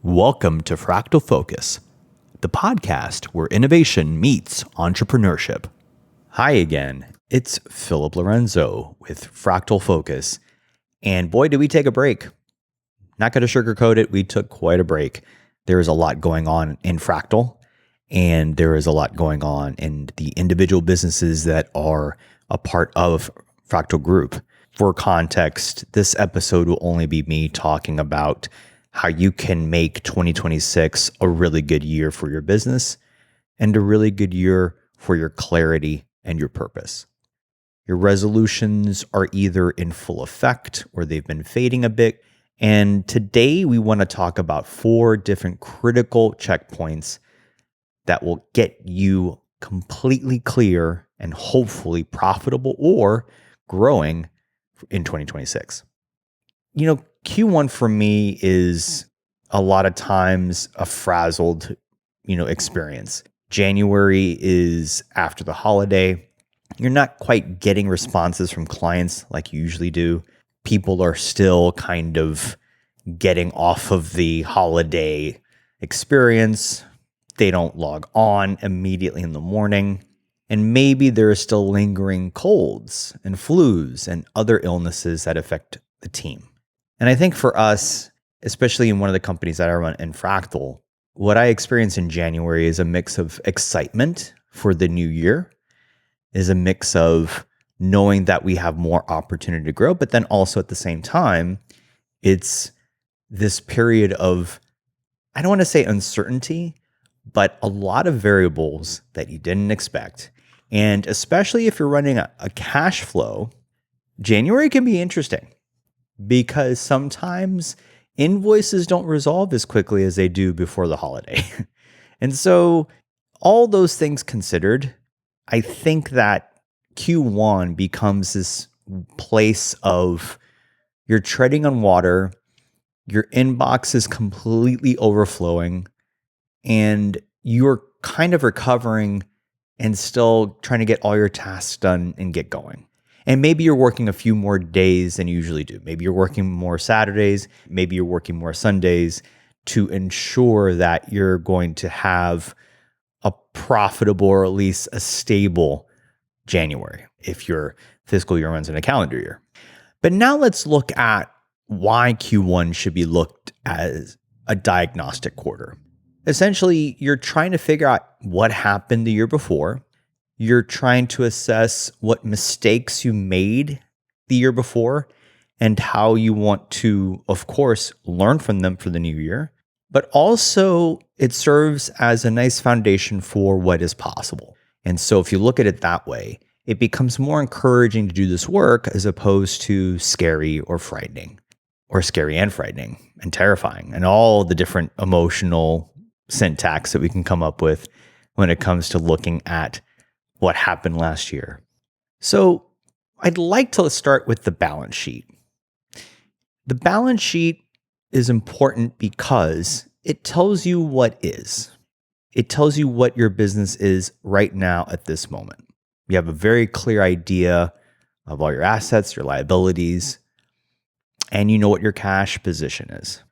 Welcome to Fractal Focus, the podcast where innovation meets entrepreneurship. Hi again, it's Philip Lorenzo with Fractal Focus. And boy, did we take a break. Not going to sugarcoat it, we took quite a break. There is a lot going on in Fractal, and there is a lot going on in the individual businesses that are a part of Fractal Group. For context, this episode will only be me talking about how you can make 2026 a really good year for your business and a really good year for your clarity and your purpose. Your resolutions are either in full effect or they've been fading a bit. And today we want to talk about 4 different critical checkpoints that will get you completely clear and hopefully profitable or growing in 2026. You know, Q1 for me is a lot of times a frazzled, experience. January is after the holiday. You're not quite getting responses from clients like you usually do. People are still kind of getting off of the holiday experience. They don't log on immediately in the morning. And maybe there are still lingering colds and flus and other illnesses that affect the team. And I think for us, especially in one of the companies that I run in Fractal, what I experience in January is a mix of excitement for the new year, is a mix of knowing that we have more opportunity to grow, but then also at the same time, it's this period of, I don't want to say uncertainty, but a lot of variables that you didn't expect. And especially if you're running a cash flow, January can be interesting, because sometimes invoices don't resolve as quickly as they do before the holiday. And so all those things considered, I think that Q1 becomes this place of you're treading on water, your inbox is completely overflowing, and you're kind of recovering and still trying to get all your tasks done and get going. And maybe you're working a few more days than you usually do. Maybe you're working more Saturdays. Maybe you're working more Sundays to ensure that you're going to have a profitable or at least a stable January if your fiscal year runs in a calendar year. But now let's look at why Q1 should be looked as a diagnostic quarter. Essentially, you're trying to figure out what happened the year before. You're trying to assess what mistakes you made the year before and how you want to, of course, learn from them for the new year. But also, it serves as a nice foundation for what is possible. And so if you look at it that way, it becomes more encouraging to do this work as opposed to scary or frightening, or scary and frightening and terrifying, and all the different emotional syntax that we can come up with when it comes to looking at what happened last year. So I'd like to start with the balance sheet. The balance sheet is important because it tells you what is. It tells you what your business is right now at this moment. You have a very clear idea of all your assets, your liabilities, and you know what your cash position is.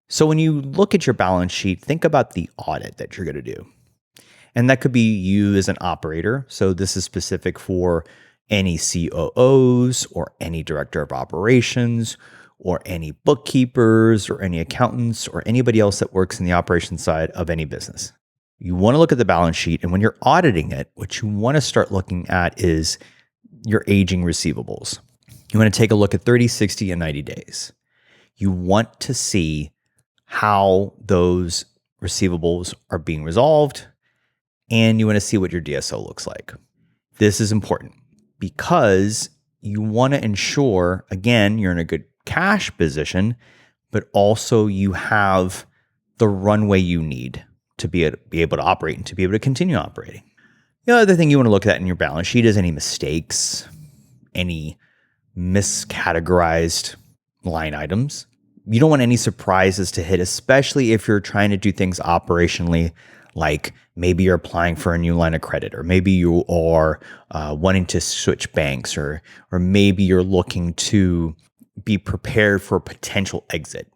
So when you look at your balance sheet, think about the audit that you're going to do. And that could be you as an operator. So this is specific for any COOs or any director of operations or any bookkeepers or any accountants or anybody else that works in the operations side of any business. You want to look at the balance sheet, and when you're auditing it, what you want to start looking at is your aging receivables. You want to take a look at 30, 60, and 90 days. You want to see how those receivables are being resolved, and you want to see what your DSO looks like. This is important because you want to ensure, again, you're in a good cash position, but also you have the runway you need to be able to operate and to be able to continue operating. The other thing you want to look at in your balance sheet is any mistakes, any miscategorized line items. You don't want any surprises to hit, especially if you're trying to do things operationally, like maybe you're applying for a new line of credit, or maybe you are wanting to switch banks, or maybe you're looking to be prepared for a potential exit.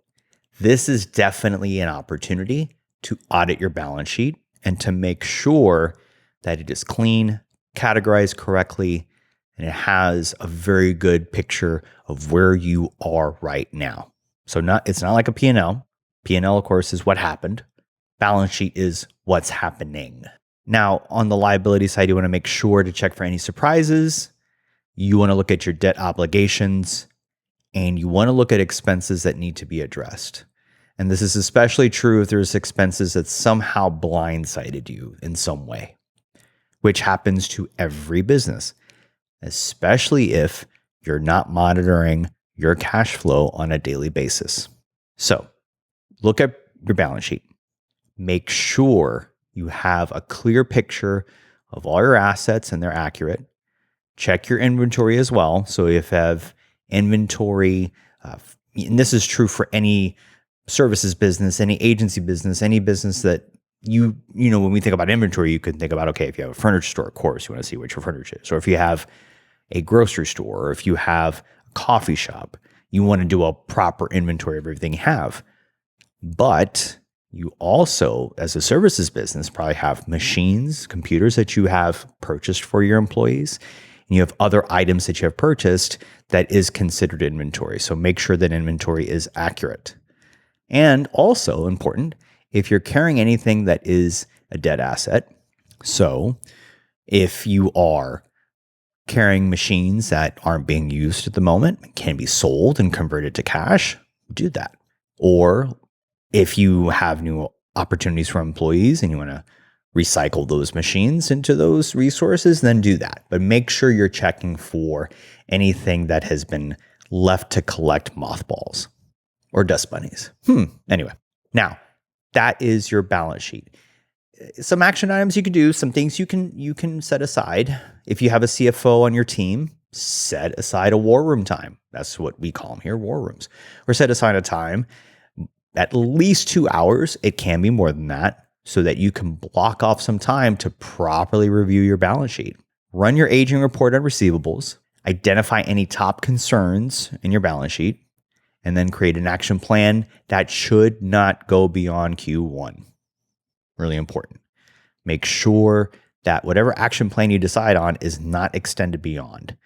This is definitely an opportunity to audit your balance sheet and to make sure that it is clean, categorized correctly, and it has a very good picture of where you are right now. So it's not like a P&L. P&L, of course, is what happened. Balance sheet is what's happening. Now, on the liability side, you want to make sure to check for any surprises. You want to look at your debt obligations, and you want to look at expenses that need to be addressed. And this is especially true if there's expenses that somehow blindsided you in some way, which happens to every business, especially if you're not monitoring your cash flow on a daily basis. So look at your balance sheet. Make sure you have a clear picture of all your assets and they're accurate. Check your inventory as well. So if you have inventory, and this is true for any services business, any agency business, any business that when we think about inventory, you can think about, okay, if you have a furniture store, of course, you want to see what your furniture is. Or if you have a grocery store, or if you have a coffee shop, you want to do a proper inventory of everything you have. But you also, as a services business, probably have machines, computers that you have purchased for your employees. And you have other items that you have purchased that is considered inventory. So make sure that inventory is accurate. And also important, if you're carrying anything that is a dead asset, so if you are carrying machines that aren't being used at the moment, can be sold and converted to cash, do that. Or if you have new opportunities for employees and you want to recycle those machines into those resources, then do that. But make sure you're checking for anything that has been left to collect mothballs or dust bunnies. Anyway, now that is your balance sheet. Some action items you can do, some things you can set aside. If you have a CFO on your team, set aside a war room time. That's what we call them here, war rooms. Or set aside a time, at least 2 hours. It can be more than that, so that you can block off some time to properly review your balance sheet. Run your aging report on receivables, identify any top concerns in your balance sheet, and then create an action plan that should not go beyond Q1. Really important. Make sure that whatever action plan you decide on is not extended beyond.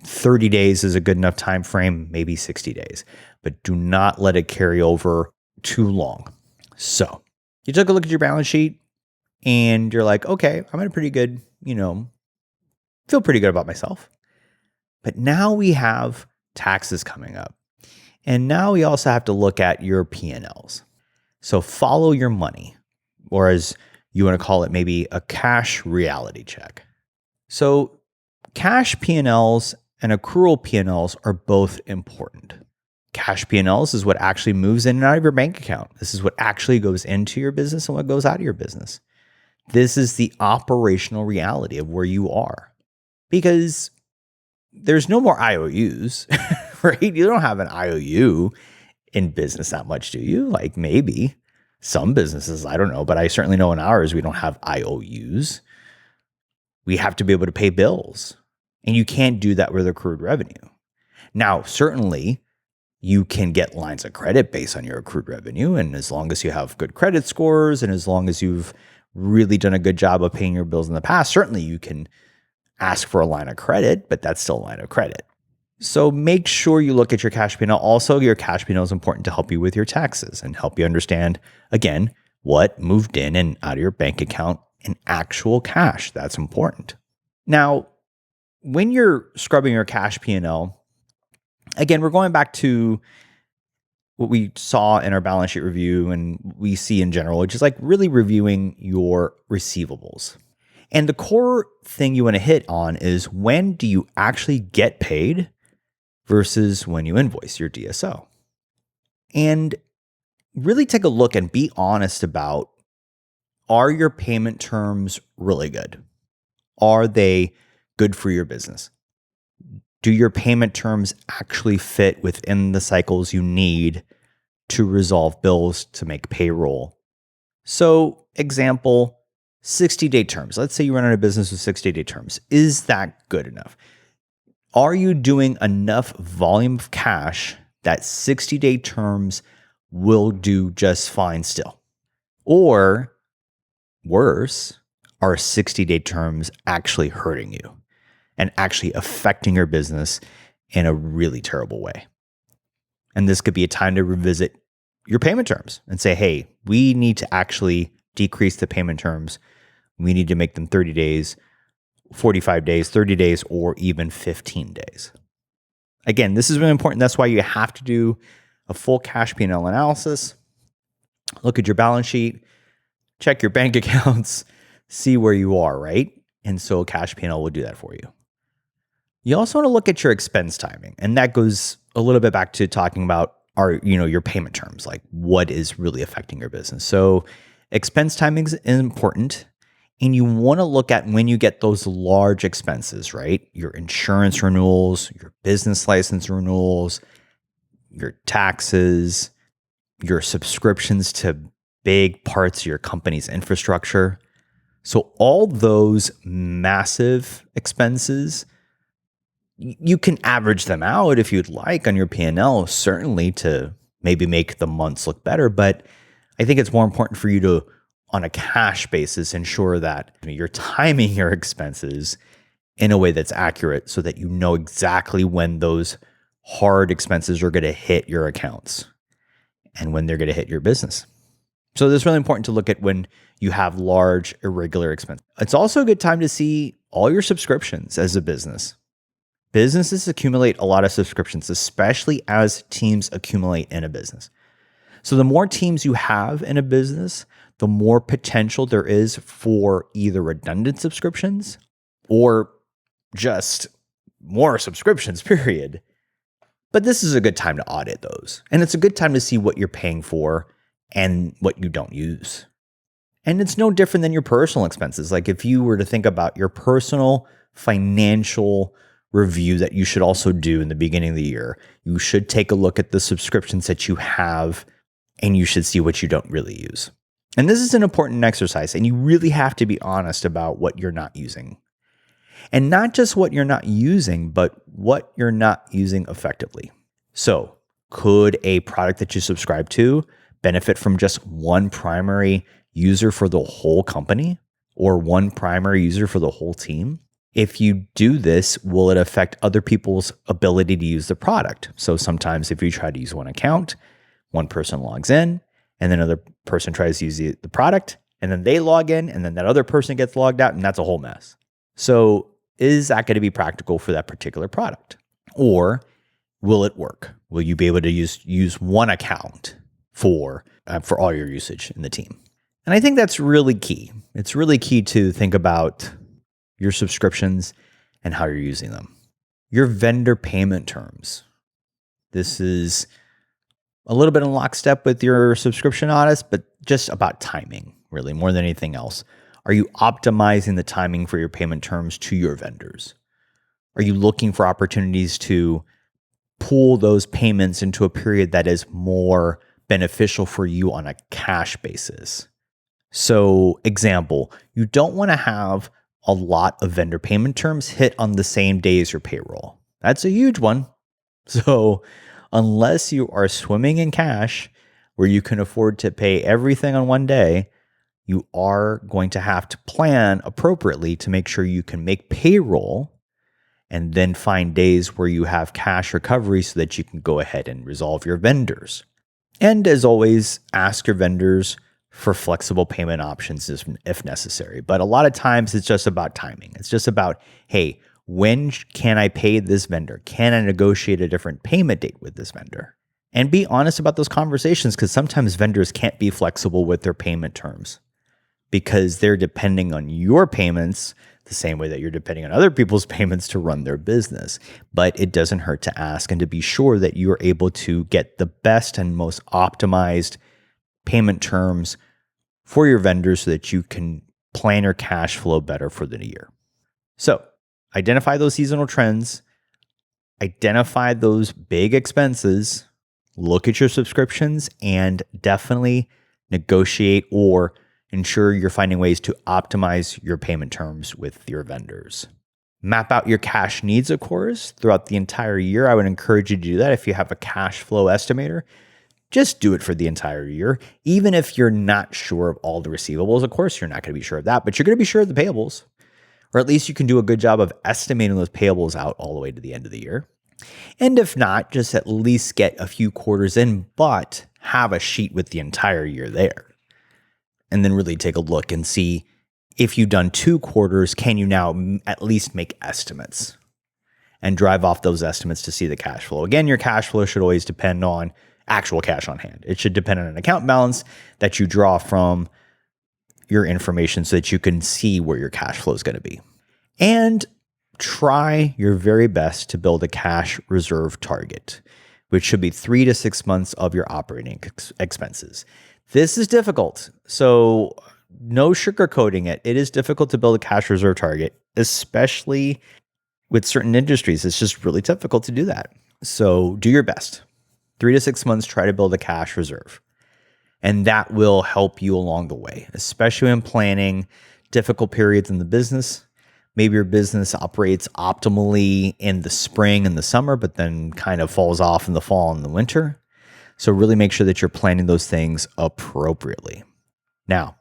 30 days is a good enough time frame, maybe 60 days, but do not let it carry over too long. So you took a look at your balance sheet and you're like, okay, I'm in a pretty good, feel pretty good about myself. But now we have taxes coming up. And now we also have to look at your P&Ls. So follow your money, or as you want to call it, maybe a cash reality check. So cash P&Ls and accrual P&Ls are both important. Cash P&Ls is what actually moves in and out of your bank account. This is what actually goes into your business and what goes out of your business. This is the operational reality of where you are, because there's no more IOUs, right? You don't have an IOU in business that much, do you? Like maybe some businesses, I don't know, but I certainly know in ours, we don't have IOUs. We have to be able to pay bills, and you can't do that with accrued revenue. Now, certainly you can get lines of credit based on your accrued revenue. And as long as you have good credit scores and as long as you've really done a good job of paying your bills in the past, certainly you can ask for a line of credit, but that's still a line of credit. So make sure you look at your cash P&L. Also, your cash P&L is important to help you with your taxes and help you understand, again, what moved in and out of your bank account in actual cash. That's important. Now, when you're scrubbing your cash P&L, again, we're going back to what we saw in our balance sheet review and we see in general, which is like really reviewing your receivables. And the core thing you want to hit on is, when do you actually get paid versus when you invoice, your DSO? And really take a look and be honest about, are your payment terms really good? Are they good for your business? Do your payment terms actually fit within the cycles you need to resolve bills, to make payroll? So, example, 60-day terms. Let's say you run a business with 60-day terms. Is that good enough? Are you doing enough volume of cash that 60-day terms will do just fine still. Or worse, are 60-day terms actually hurting you and actually affecting your business in a really terrible way? And this could be a time to revisit your payment terms and say, hey, we need to actually decrease the payment terms. We need to make them 30 days, 45 days, 30 days, or even 15 days. Again, this is really important. That's why you have to do a full cash P&L analysis, look at your balance sheet, check your bank accounts, see where you are, right? And so cash P&L will do that for you. You also want to look at your expense timing. And that goes a little bit back to talking about your payment terms, like what is really affecting your business. So expense timing is important. And you want to look at when you get those large expenses, right? Your insurance renewals, your business license renewals, your taxes, your subscriptions to big parts of your company's infrastructure. So all those massive expenses, you can average them out if you'd like on your P&L, certainly to maybe make the months look better. But I think it's more important for you to, on a cash basis, ensure that you're timing your expenses in a way that's accurate so that you know exactly when those hard expenses are going to hit your accounts and when they're going to hit your business. So it's really important to look at when you have large irregular expenses. It's also a good time to see all your subscriptions as a business. Businesses accumulate a lot of subscriptions, especially as teams accumulate in a business. So the more teams you have in a business, the more potential there is for either redundant subscriptions or just more subscriptions, period. But this is a good time to audit those. And it's a good time to see what you're paying for and what you don't use. And it's no different than your personal expenses. Like if you were to think about your personal financial review that you should also do in the beginning of the year, you should take a look at the subscriptions that you have and you should see what you don't really use. And this is an important exercise, and you really have to be honest about what you're not using. And not just what you're not using, but what you're not using effectively. So, could a product that you subscribe to benefit from just one primary user for the whole company or one primary user for the whole team? If you do this, will it affect other people's ability to use the product? So sometimes if you try to use one account, one person logs in, and then another person tries to use the product, and then they log in, and then that other person gets logged out, and that's a whole mess. So is that going to be practical for that particular product? Or will it work? Will you be able to use one account for all your usage in the team? And I think that's really key. It's really key to think about your subscriptions and how you're using them. Your vendor payment terms. This is a little bit in lockstep with your subscription audits, but just about timing, really, more than anything else. Are you optimizing the timing for your payment terms to your vendors? Are you looking for opportunities to pool those payments into a period that is more beneficial for you on a cash basis? So, example, you don't want to have a lot of vendor payment terms hit on the same day as your payroll. That's a huge one. So unless you are swimming in cash where you can afford to pay everything on one day, you are going to have to plan appropriately to make sure you can make payroll and then find days where you have cash recovery so that you can go ahead and resolve your vendors. And as always, ask your vendors for flexible payment options if necessary. But a lot of times it's just about timing. It's just about, hey, when can I pay this vendor? Can I negotiate a different payment date with this vendor? And be honest about those conversations, because sometimes vendors can't be flexible with their payment terms because they're depending on your payments the same way that you're depending on other people's payments to run their business. But it doesn't hurt to ask and to be sure that you're able to get the best and most optimized payment terms for your vendors so that you can plan your cash flow better for the year. So identify those seasonal trends, identify those big expenses, look at your subscriptions, and definitely negotiate or ensure you're finding ways to optimize your payment terms with your vendors. Map out your cash needs, of course, throughout the entire year. I would encourage you to do that if you have a cash flow estimator. Just do it for the entire year. Even if you're not sure of all the receivables, of course, you're not going to be sure of that, but you're going to be sure of the payables. Or at least you can do a good job of estimating those payables out all the way to the end of the year. And if not, just at least get a few quarters in, but have a sheet with the entire year there. And then really take a look and see if you've done 2 quarters, can you now at least make estimates and drive off those estimates to see the cash flow? Again, your cash flow should always depend on actual cash on hand. It should depend on an account balance that you draw from your information so that you can see where your cash flow is going to be. And try your very best to build a cash reserve target, which should be 3 to 6 months of your operating expenses. This is difficult, so no sugarcoating it. It is difficult to build a cash reserve target, especially with certain industries. It's just really difficult to do that. So do your best. 3 to 6 months, try to build a cash reserve. And that will help you along the way, especially when planning difficult periods in the business. Maybe your business operates optimally in the spring and the summer, but then kind of falls off in the fall and the winter. So really make sure that you're planning those things appropriately. Now,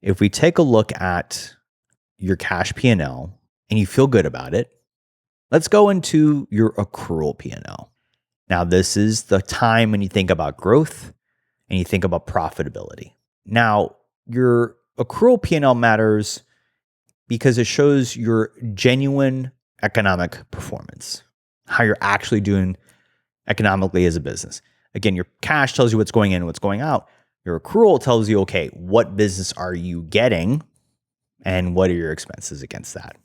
if we take a look at your cash P&L and you feel good about it, let's go into your accrual P&L. Now, this is the time when you think about growth and you think about profitability. Now, your accrual P&L matters because it shows your genuine economic performance, how you're actually doing economically as a business. Again, your cash tells you what's going in and what's going out. Your accrual tells you, okay, what business are you getting and what are your expenses against that?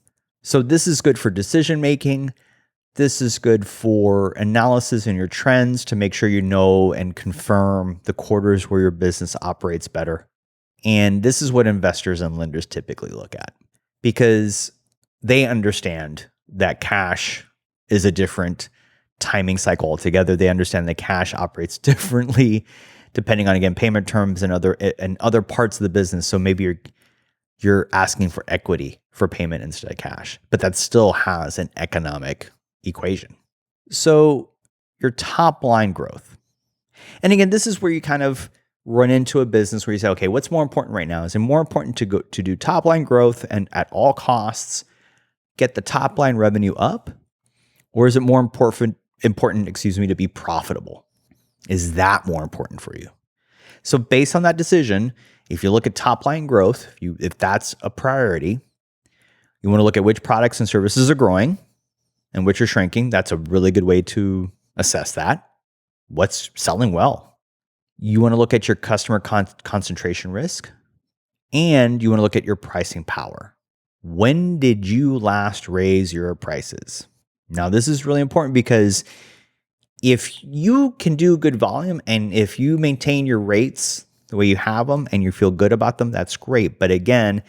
So this is good for decision making. This is good for analysis in your trends to make sure you know and confirm the quarters where your business operates better. And this is what investors and lenders typically look at because they understand that cash is a different timing cycle altogether. They understand that cash operates differently depending on, again, payment terms and other parts of the business. So maybe you're asking for equity for payment instead of cash, but that still has an economic equation. So your top line growth. And again, this is where you kind of run into a business where you say, okay, what's more important right now? Is it more important to do top line growth and at all costs get the top line revenue up? Or is it more important, to be profitable? Is that more important for you? So based on that decision, if you look at top line growth, if that's a priority, you want to look at which products and services are growing and which are shrinking. That's a really good way to assess that. What's selling well? You want to look at your customer concentration risk, and you want to look at your pricing power. When did you last raise your prices? Now, this is really important because if you can do good volume and if you maintain your rates the way you have them and you feel good about them, that's great. But again,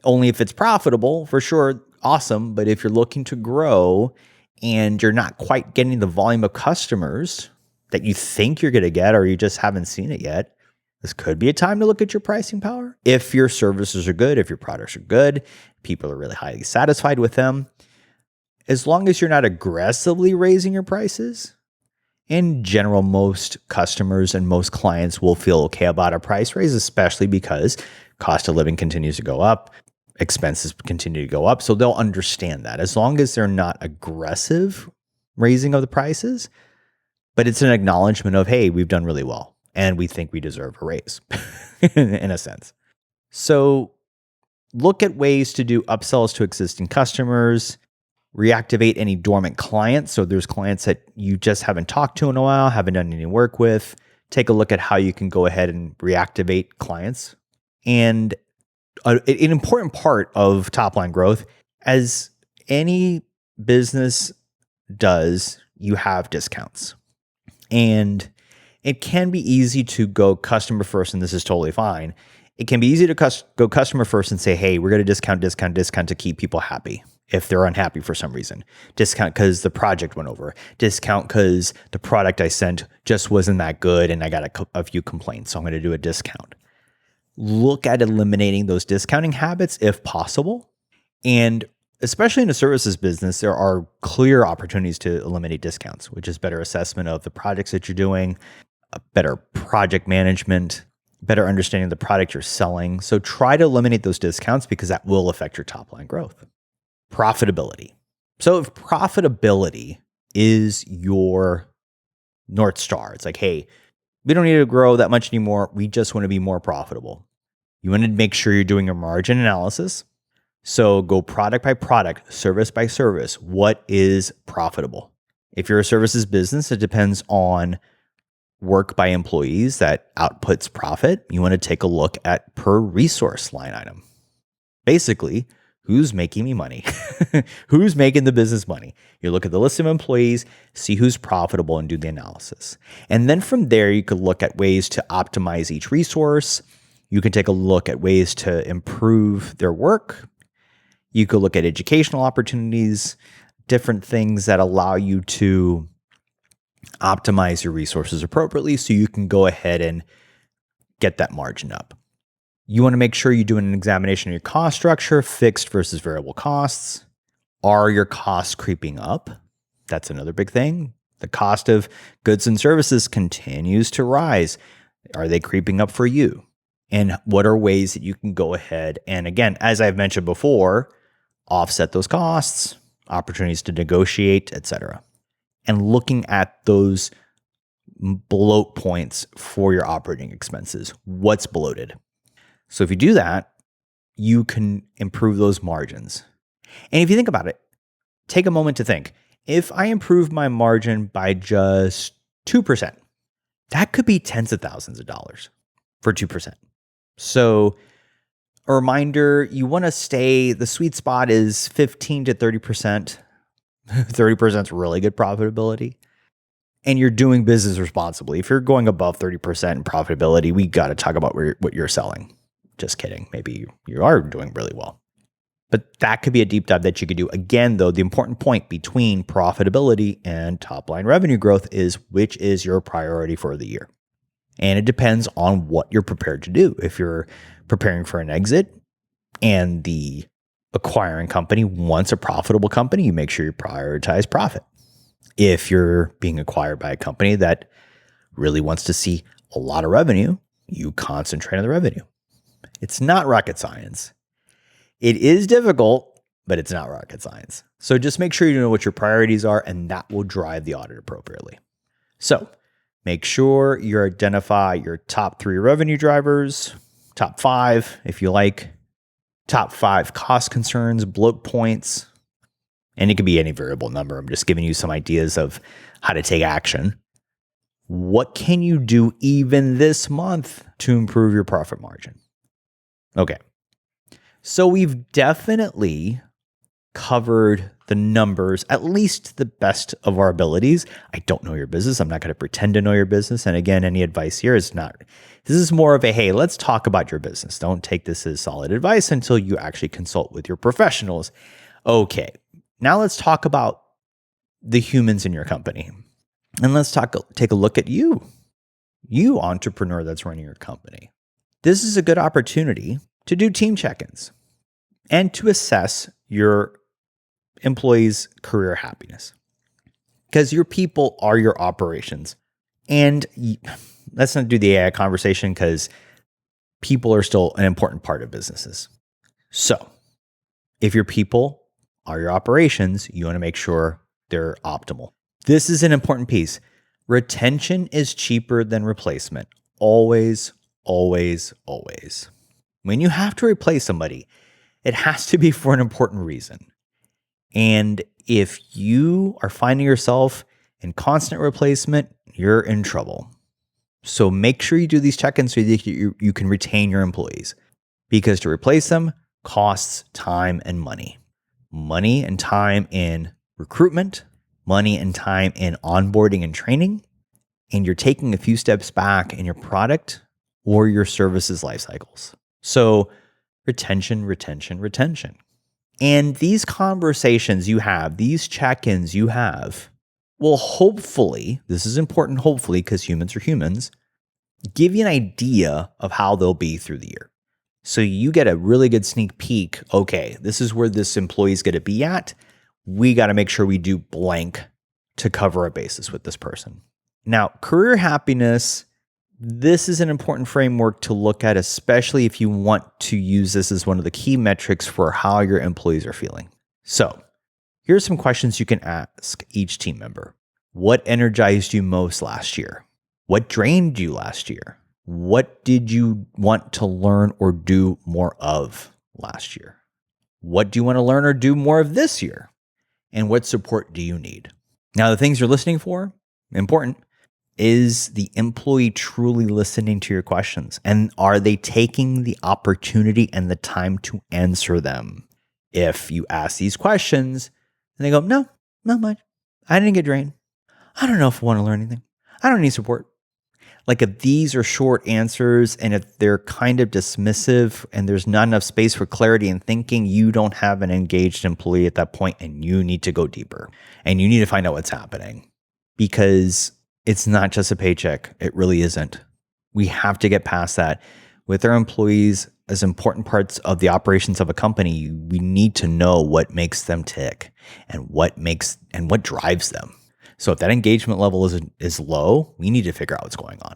only if it's profitable, for sure, awesome. But if you're looking to grow and you're not quite getting the volume of customers that you think you're going to get, or you just haven't seen it yet, this could be a time to look at your pricing power. If your services are good, if your products are good, people are really highly satisfied with them, as long as you're not aggressively raising your prices, in general, most customers and most clients will feel okay about a price raise, especially because cost of living continues to go up, expenses continue to go up. So they'll understand that as long as they're not aggressive raising of the prices, but it's an acknowledgement of, hey, we've done really well and we think we deserve a raise in a sense. So look at ways to do upsells to existing customers, reactivate any dormant clients. So there's clients that you just haven't talked to in a while, haven't done any work with. Take a look at how you can go ahead and reactivate clients. And an important part of top line growth, as any business does, you have discounts. And it can be easy to go customer first, and this is totally fine. It can be easy to go customer first and say, hey, we're going to discount to keep people happy if they're unhappy for some reason. Discount because the project went over. Discount because the product I sent just wasn't that good and I got a few complaints, so I'm going to do a discount. Look at eliminating those discounting habits if possible. And especially in a services business, there are clear opportunities to eliminate discounts, which is better assessment of the projects that you're doing, a better project management, better understanding of the product you're selling. So try to eliminate those discounts because that will affect your top line growth. Profitability. So if profitability is your North Star, it's like, hey, we don't need to grow that much anymore. We just want to be more profitable. You want to make sure you're doing a margin analysis. So go product by product, service by service. What is profitable? If you're a services business, it depends on work by employees that outputs profit. You want to take a look at per resource line item. Basically, who's making me money? Who's making the business money? You look at the list of employees, see who's profitable, and do the analysis. And then from there, you could look at ways to optimize each resource. You can take a look at ways to improve their work. You could look at educational opportunities, different things that allow you to optimize your resources appropriately so you can go ahead and get that margin up. You want to make sure you do an examination of your cost structure, fixed versus variable costs. Are your costs creeping up? That's another big thing. The cost of goods and services continues to rise. Are they creeping up for you? And what are ways that you can go ahead and, again, as I've mentioned before, offset those costs, opportunities to negotiate, etc. And looking at those bloat points for your operating expenses. What's bloated? So if you do that, you can improve those margins. And if you think about it, take a moment to think. If I improve my margin by just 2%, that could be tens of thousands of dollars for 2%. So a reminder, you want to stay, the sweet spot is 15 to 30%. 30% is really good profitability. And you're doing business responsibly. If you're going above 30% in profitability, we got to talk about what you're selling. Just kidding. Maybe you are doing really well. But that could be a deep dive that you could do. Again, though, the important point between profitability and top line revenue growth is which is your priority for the year. And it depends on what you're prepared to do. If you're preparing for an exit and the acquiring company wants a profitable company, you make sure you prioritize profit. If you're being acquired by a company that really wants to see a lot of revenue, you concentrate on the revenue. It's not rocket science. It is difficult, but it's not rocket science. So just make sure you know what your priorities are, and that will drive the audit appropriately. So make sure you identify your top 3 revenue drivers, top 5, if you like, top 5 cost concerns, bloat points, and it could be any variable number. I'm just giving you some ideas of how to take action. What can you do even this month to improve your profit margin? Okay. So we've definitely covered the numbers, at least the best of our abilities. I don't know your business. I'm not going to pretend to know your business. And again, any advice here is not, this is more of a, hey, let's talk about your business. Don't take this as solid advice until you actually consult with your professionals. Okay. Now let's talk about the humans in your company. And let's take a look at you entrepreneur that's running your company. This is a good opportunity to do team check-ins and to assess your employees' career happiness. Because your people are your operations. And let's not do the AI conversation because people are still an important part of businesses. So if your people are your operations, you want to make sure they're optimal. This is an important piece. Retention is cheaper than replacement. Always, always, always. When you have to replace somebody, it has to be for an important reason. And if you are finding yourself in constant replacement, you're in trouble. So make sure you do these check-ins so that you can retain your employees, because to replace them costs time and money. Money and time in recruitment, money and time in onboarding and training, and you're taking a few steps back in your product or your services life cycles. So retention, retention, retention. And these conversations you have, these check-ins you have, will hopefully, this is important, hopefully, because humans are humans, give you an idea of how they'll be through the year. So you get a really good sneak peek. Okay, this is where this employee is going to be at. We got to make sure we do blank to cover a basis with this person. Now, career happiness, this is an important framework to look at, especially if you want to use this as one of the key metrics for how your employees are feeling. So here's some questions you can ask each team member. What energized you most last year? What drained you last year? What did you want to learn or do more of last year? What do you want to learn or do more of this year? And what support do you need? Now, the things you're listening for, important. Is the employee truly listening to your questions? And are they taking the opportunity and the time to answer them? If you ask these questions and they go, no, not much. I didn't get drained. I don't know if I want to learn anything. I don't need support. Like if these are short answers and if they're kind of dismissive and there's not enough space for clarity and thinking, you don't have an engaged employee at that point and you need to go deeper and you need to find out what's happening because it's not just a paycheck. It really isn't. We have to get past that. With our employees as important parts of the operations of a company, we need to know what makes them tick and what drives them. So if that engagement level is low, we need to figure out what's going on.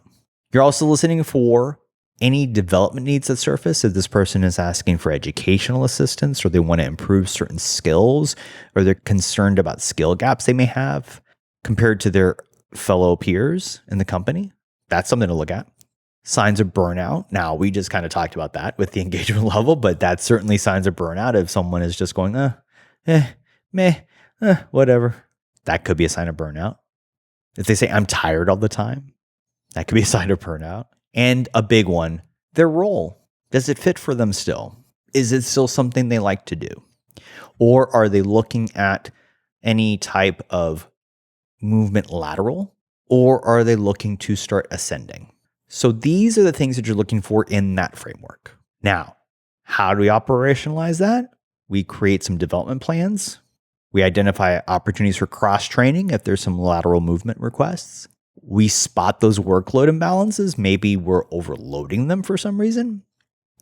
You're also listening for any development needs that surface. If this person is asking for educational assistance or they want to improve certain skills or they're concerned about skill gaps they may have compared to their fellow peers in the company, that's something to look at. Signs of burnout. Now, we just kind of talked about that with the engagement level, but that's certainly signs of burnout if someone is just going, whatever. That could be a sign of burnout. If they say, I'm tired all the time, that could be a sign of burnout. And a big one, their role. Does it fit for them still? Is it still something they like to do? Or are they looking at any type of movement lateral, or are they looking to start ascending? So these are the things that you're looking for in that framework. Now, how do we operationalize that? We create some development plans. We identify opportunities for cross-training if there's some lateral movement requests. We spot those workload imbalances. Maybe we're overloading them for some reason.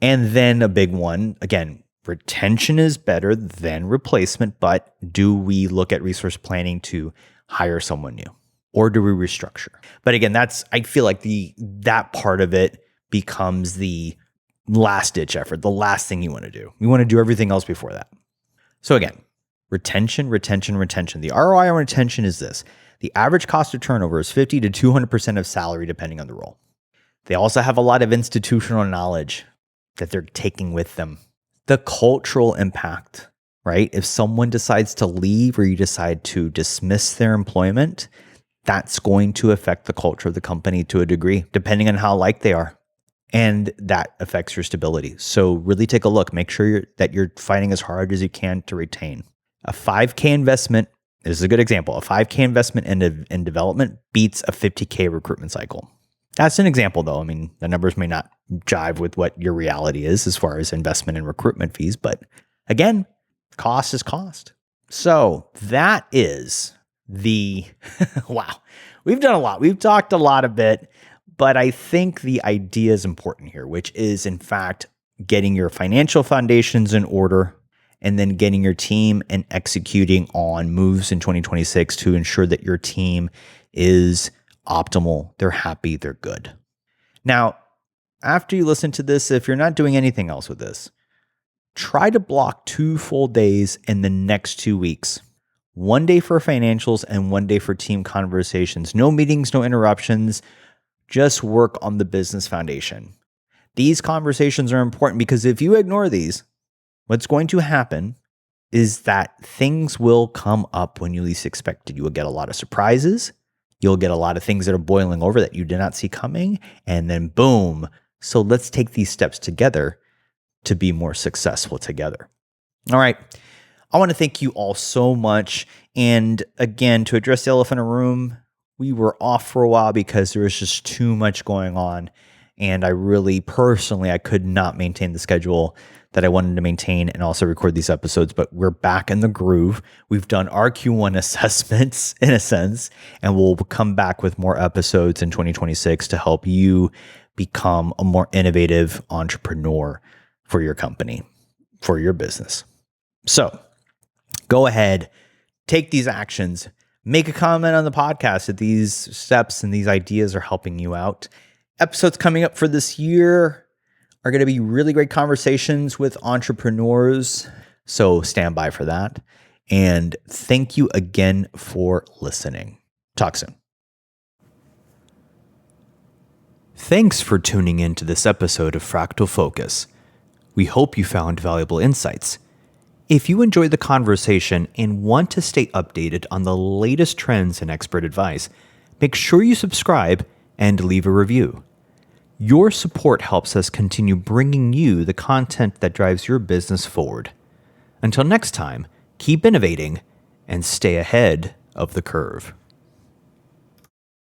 And then a big one, again, retention is better than replacement, but do we look at resource planning to hire someone new? Or do we restructure? But again, I feel like that part of it becomes the last ditch effort, the last thing you want to do. You want to do everything else before that. So again, retention. The ROI on retention is this. The average cost of turnover is 50 to 200% of salary, depending on the role. They also have a lot of institutional knowledge that they're taking with them. The cultural impact, right? If someone decides to leave or you decide to dismiss their employment, that's going to affect the culture of the company to a degree, depending on how liked they are. And that affects your stability. So really take a look. Make sure that you're fighting as hard as you can to retain. A 5K investment is a good example. A 5K investment in development beats a 50K recruitment cycle. That's an example, though. I mean, the numbers may not jive with what your reality is as far as investment and recruitment fees. But again, cost is cost. So that is wow. We've done a lot. We've talked a lot a bit, but I think the idea is important here, which is, in fact, getting your financial foundations in order and then getting your team and executing on moves in 2026 to ensure that your team is optimal, they're happy, they're good. Now, after you listen to this, if you're not doing anything else with this, try to block 2 full days in the next 2 weeks. 1 day for financials and 1 day for team conversations. No meetings, no interruptions. Just work on the business foundation. These conversations are important because if you ignore these, what's going to happen is that things will come up when you least expect it. You will get a lot of surprises. You'll get a lot of things that are boiling over that you did not see coming. And then boom. So let's take these steps together to be more successful together. All right. I want to thank you all so much. And again, to address the elephant in the room, we were off for a while because there was just too much going on. And I really, personally, I could not maintain the schedule that I wanted to maintain and also record these episodes, but we're back in the groove. We've done our Q1 assessments in a sense, and we'll come back with more episodes in 2026 to help you become a more innovative entrepreneur. for your company, for your business. So go ahead, take these actions, make a comment on the podcast if these steps and these ideas are helping you out. Episodes coming up for this year are going to be really great conversations with entrepreneurs. So stand by for that. And thank you again for listening. Talk soon. Thanks for tuning in to this episode of Fractal Focus. We hope you found valuable insights. If you enjoyed the conversation and want to stay updated on the latest trends and expert advice, make sure you subscribe and leave a review. Your support helps us continue bringing you the content that drives your business forward. Until next time, keep innovating and stay ahead of the curve.